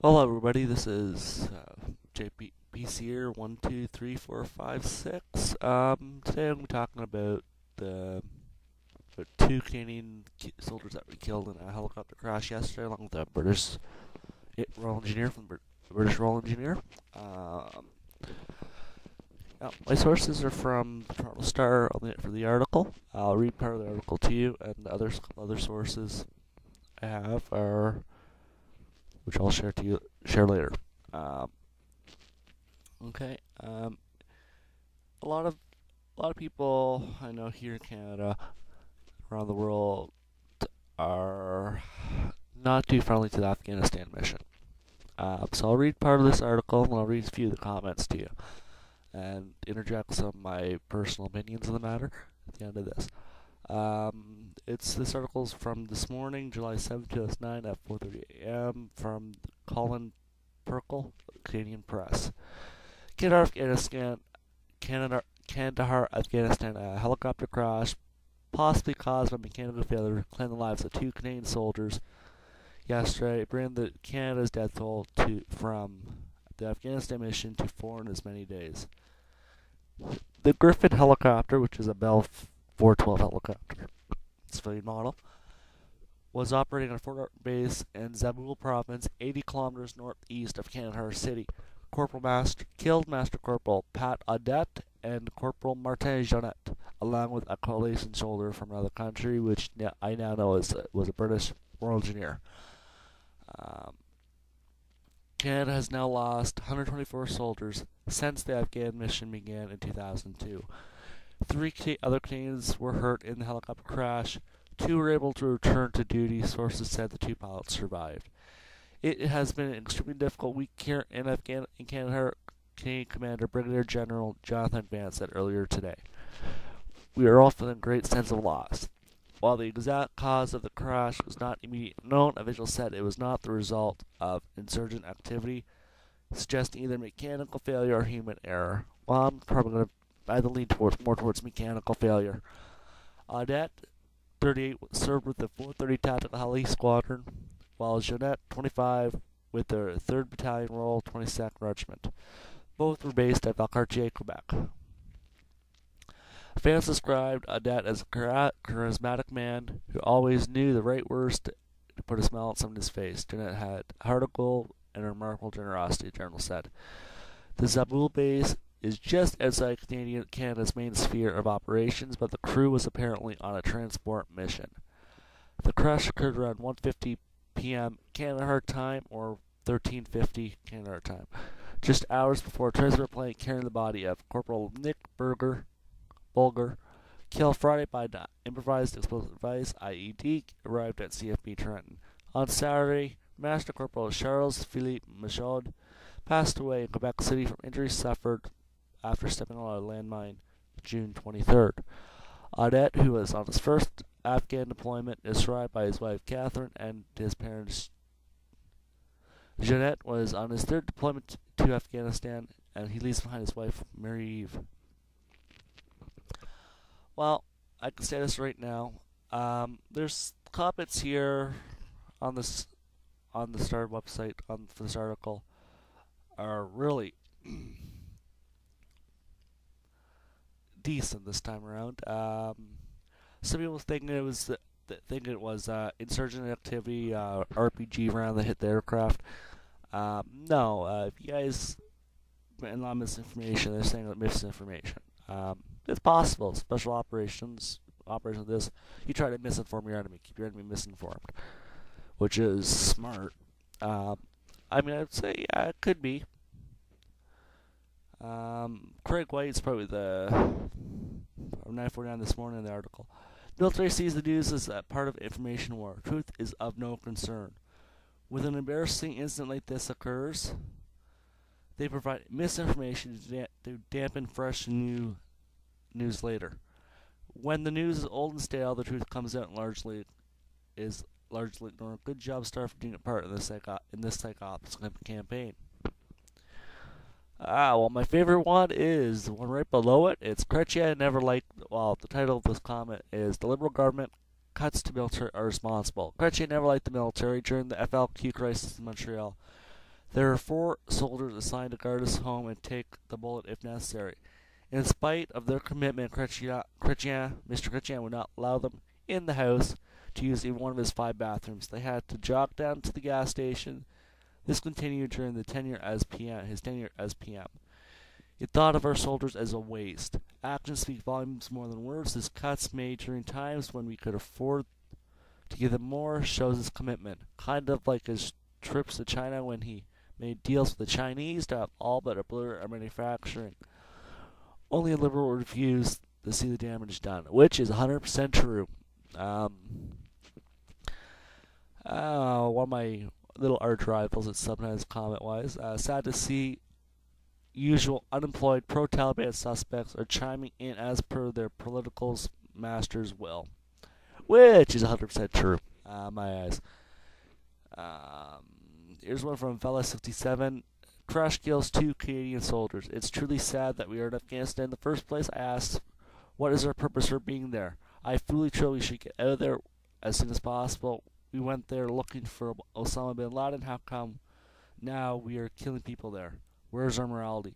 Hello, everybody. This is JPC here. 1, 2, 3, 4, 5, 6. Today I'm talking about the two Canadian soldiers that were killed in a helicopter crash yesterday, along with the British Royal Engineer from the British Royal Engineer. Um, my sources are from the Toronto Star for the article. I'll read part of the article to you, and the other sources I have are which I'll share later. Um, okay. A lot of people I know here in Canada, around the world, are not too friendly to the Afghanistan mission. So I'll read part of this article and I'll read a few of the comments to you and interject some of my personal opinions on the matter at the end of this. This article's from this morning, July 7th, 2009 at 4:30 a.m. from Colin Perkle, Canadian Press. Kandahar, Afghanistan, a helicopter crash possibly caused by mechanical failure claimed the lives of two Canadian soldiers yesterday, bringing Canada's death toll from the Afghanistan mission to 4 in as many days. The Griffin helicopter, which is a Bell 412 helicopter, civilian model, was operating on a Fort base in Zabul province, 80 kilometers northeast of Kandahar City. Killed Master Corporal Pat Audette and Corporal Martin Jeanette, along with a coalition soldier from another country, which I now know was a British Royal Engineer. Canada has now lost 124 soldiers since the Afghan mission began in 2002. 3 other Canadians were hurt in the helicopter crash. 2 were able to return to duty. Sources said the 2 pilots survived. It has been an extremely difficult week here in Canada, Canadian Commander Brigadier General Jonathan Vance said earlier today. We are all feeling a great sense of loss. While the exact cause of the crash was not immediately known, officials said it was not the result of insurgent activity, suggesting either mechanical failure or human error. Well, I'm probably going to either lean more towards mechanical failure. Audette, 38, served with the 430 Tactical Heli Squadron, while Jeanette, 25, with the 3rd Battalion Royal 22nd Regiment. Both were based at Valcartier, Quebec. Fans described Audette as a charismatic man who always knew the right words to put a smile on someone's face. Jeanette had Artical and remarkable generosity, the general said. The Zabul base is just outside Canada's main sphere of operations, but the crew was apparently on a transport mission. The crash occurred around 1:50 p.m. Canada time, or 13:50 Canada time, just hours before a transport plane carrying the body of Corporal Nick Bulger, killed Friday by improvised explosive device (IED), arrived at CFB Trenton. On Saturday, Master Corporal Charles Philippe Michaud passed away in Quebec City from injuries suffered after stepping on a landmine June 23rd. Audette, who was on his first Afghan deployment, is survived by his wife Catherine and his parents. Jeanette was on his 3rd deployment to Afghanistan, and he leaves behind his wife Marie-Eve. Well, I can say this right now. There's comments here on the Star website for this article are really decent this time around. Some people think it was insurgent activity, RPG round that hit the aircraft. No, if you guys and a lot of misinformation, they're saying that misinformation. It's possible. Special operations of this, you try to misinform your enemy, keep your enemy misinformed, which is smart. I'd say it could be. Craig White's probably the 949 this morning in the article. Military sees the news as a part of information war. Truth is of no concern. When an embarrassing incident like this occurs, they provide misinformation to dampen fresh news later. When the news is old and stale, the truth comes out and largely ignored. Good job, Star, for taking part in this psychops campaign. Well, my favorite one is the one right below it. It's Chrétien never liked. Well, the title of this comment is "The Liberal Government Cuts to Military Are Responsible." Chrétien never liked the military during the FLQ crisis in Montreal. There are 4 soldiers assigned to guard his home and take the bullet if necessary. In spite of their commitment, Mr. Chrétien would not allow them in the house to use even one of his 5 bathrooms. They had to jog down to the gas station. This continued during his tenure as PM. He thought of our soldiers as a waste. Actions speak volumes more than words. His cuts made during times when we could afford to give them more shows his commitment. Kind of like his trips to China when he made deals with the Chinese to have all but obliterate our manufacturing. Only a liberal refused to see the damage done, which is 100% true. One of my little arch rivals, it's sometimes comment-wise. Sad to see usual unemployed pro-Taliban suspects are chiming in as per their political master's will, which is 100% true. My eyes. Here's one from Fella67. Crash kills 2 Canadian soldiers. It's truly sad that we are in Afghanistan in the first place. I asked, what is our purpose for being there? I fully we should get out of there as soon as possible. We went there looking for Osama bin Laden. How come now we are killing people there? Where's our morality?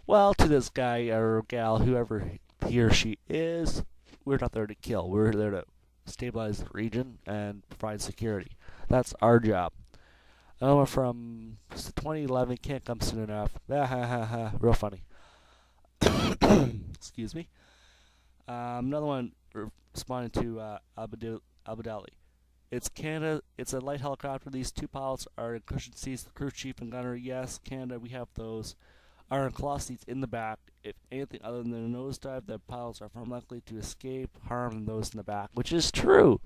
Well, to this guy or gal, whoever he or she is, we're not there to kill. We're there to stabilize the region and provide security. That's our job. Another one from 2011, can't come soon enough. Real funny. Excuse me. Another one responding to Abdali. It's Canada. It's a light helicopter. These 2 pilots are in cushion seats. The crew chief and gunner. Yes, Canada. We have those. Are in cloth seats in the back. If anything other than a nosedive, the pilots are far more likely to escape harm than those in the back, which is true.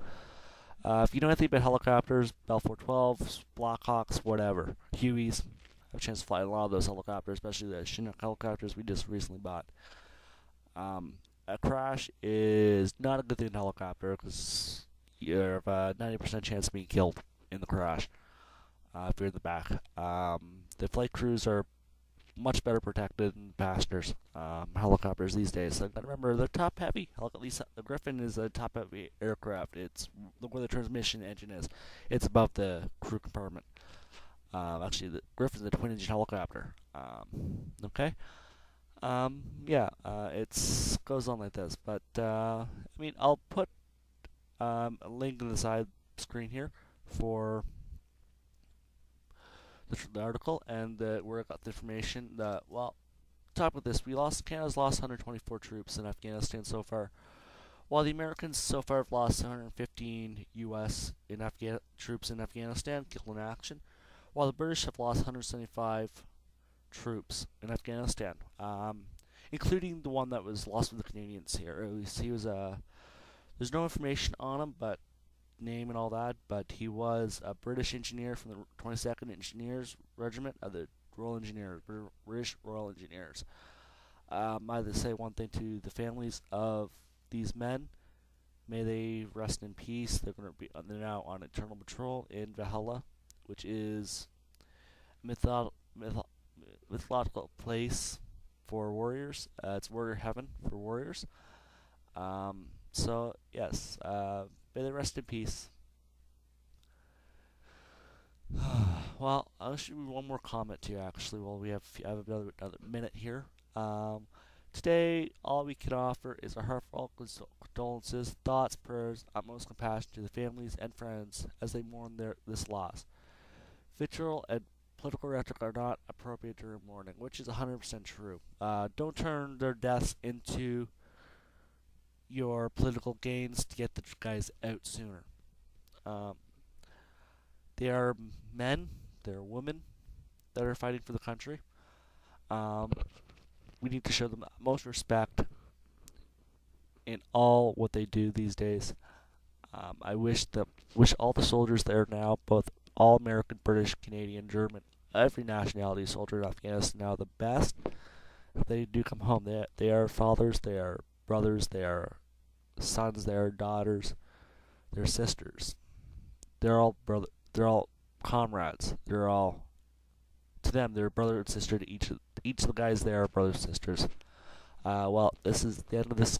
If you know anything about helicopters, Bell 412s, Blackhawks, whatever, Hueys, I have a chance to fly a lot of those helicopters, especially the Chinook helicopters we just recently bought. A crash is not a good thing in a helicopter because you have a 90% chance of being killed in the crash if you're in the back. The flight crews are much better protected than passengers. Helicopters these days. So remember, they're top heavy. At least the Griffin is a top heavy aircraft. It's where the transmission engine is. It's above the crew compartment. Actually, the Griffin is a twin engine helicopter. Okay. It goes on like this. But I'll put a link in the side screen here for the article and where I got the information. Talk about this. Canada's lost 124 troops in Afghanistan so far, while the Americans so far have lost 115 U.S. troops in Afghanistan killed in action, while the British have lost 175 troops in Afghanistan, including the one that was lost with the Canadians here. At least he was there's no information on him, but name and all that, but he was a British engineer from the 22nd Engineers Regiment of the Royal Engineers, British Royal Engineers. I'd say one thing to the families of these men: may they rest in peace. They're now on eternal patrol in Valhalla, which is a mythological place for warriors. It's warrior heaven for warriors. So yes, may they rest in peace. Well, I'll show you one more comment to you actually. While I have another minute here. Today, all we can offer is our heartfelt condolences, thoughts, prayers, utmost compassion to the families and friends as they mourn this loss. Vitriol and political rhetoric are not appropriate during mourning, which is 100% true. Don't turn their deaths into your political gains to get the guys out sooner. They are men, they are women that are fighting for the country. We need to show them the most respect in all what they do these days. I wish all the soldiers there now, both all American, British, Canadian, German, every nationality soldier in Afghanistan now, the best. If they do come home, they are fathers, they are brothers, they are sons, they are daughters, they're sisters. They're all comrades. They're all, to them, they're brother and sister to each of the guys there are brothers and sisters. Well, this is the end of this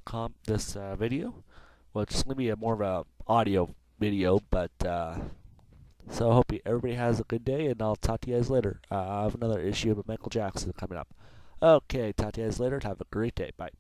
video. Well, it's going to be more of a audio video, but So I hope everybody has a good day, and I'll talk to you guys later. I have another issue about Michael Jackson coming up. Okay, talk to you guys later. Have a great day. Bye.